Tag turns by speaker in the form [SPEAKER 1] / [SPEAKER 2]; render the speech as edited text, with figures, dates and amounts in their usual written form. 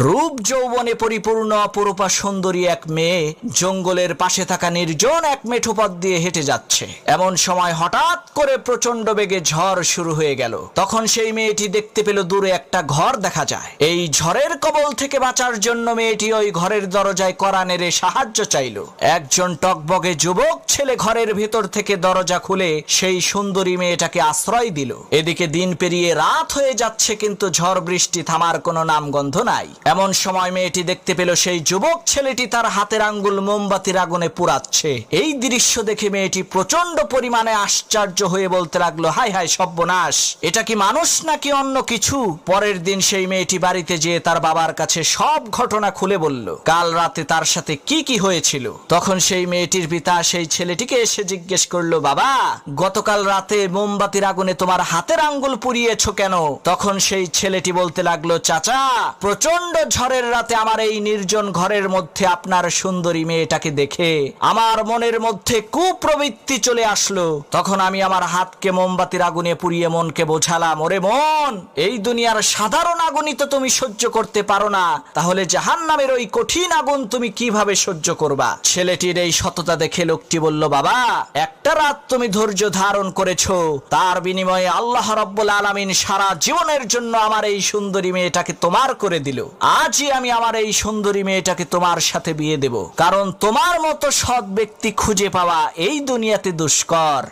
[SPEAKER 1] রূপ যৌবনে পরিপূর্ণ অপরূপা সুন্দরী এক মেয়ে জঙ্গলের পাশে থাকা নির্জন এক মেঠো পথ দিয়ে হেঁটে যাচ্ছে। এমন সময় হঠাৎ করে প্রচন্ড বেগে ঝড় শুরু হয়ে গেল। তখন সেই মেয়েটি দেখতে পেল দূরে একটা ঘর দেখা যায়। এই ঝড়ের কবল থেকে বাঁচার জন্য মেয়েটি ওই ঘরের দরজায় কড়া নেড়ে সাহায্য চাইল। একজন টকবগে যুবক ছেলে ঘরের ভেতর থেকে দরজা খুলে সেই সুন্দরী মেয়েটাকে আশ্রয় দিল। এদিকে দিন পেরিয়ে রাত হয়ে যাচ্ছে, কিন্তু ঝড় বৃষ্টি থামার কোনো নামগন্ধ নাই। এমন সময় মেয়েটি দেখতে পেল সেই যুবক ছেলেটি তার হাতের আঙ্গুল মোমবাতির আগুনে পুড়াচ্ছে। এই দৃশ্য দেখে মেয়েটি প্রচন্ড পরিমাণে আশ্চর্য হয়ে বলতে লাগলো, হায় হায় সর্বনাশ, এটা কি মানুষ নাকি অন্য কিছু? পরের দিন সেই মেয়েটি বাড়িতে যেয়ে তার বাবার কাছে সব ঘটনা খুলে বলল, কাল রাতে তার সাথে কি কি হয়েছিল। তখন সেই মেয়েটির পিতা সেই ছেলেটিকে এসে জিজ্ঞেস করলো, বাবা, গতকাল রাতে মোমবাতির আগুনে তোমার হাতের আঙ্গুল পুড়িয়েছো কেন? তখন সেই ছেলেটি বলতে লাগলো, চাচা, প্রচন্ড ঝড়ের রাতে আমার এই নির্জন ঘরের মধ্যে আপনার সুন্দরী মেয়েটাকে দেখে আমার মনের মধ্যে কুপ্রবৃত্তি চলে আসলো। তখন আমি আমার হাতকে মোমবাতির আগুনে পুড়িয়ে মনকে বোঝালাম, ওরে মন, এই দুনিয়ার সাধারণ আগুনই তো তুমি সহ্য করতে পারো না, তাহলে জাহান্নামের ওই কঠিন আগুন তুমি কিভাবে সহ্য করবা? ছেলেটির এই সততা দেখে লোকটি বলল, বাবা, একটা রাত তুমি ধৈর্য ধারণ করেছো, তার বিনিময়ে আল্লাহ রাব্বুল আলামিন সারা জীবনের জন্য আমার এই সুন্দরী মেয়েটাকে তোমার করে দিল। আজই আমি আমার এই সুন্দরী মেয়েটাকে তোমার সাথে বিয়ে দেব, কারণ তোমার মতো সৎ ব্যক্তি খুঁজে পাওয়া এই দুনিয়াতে দুষ্কর।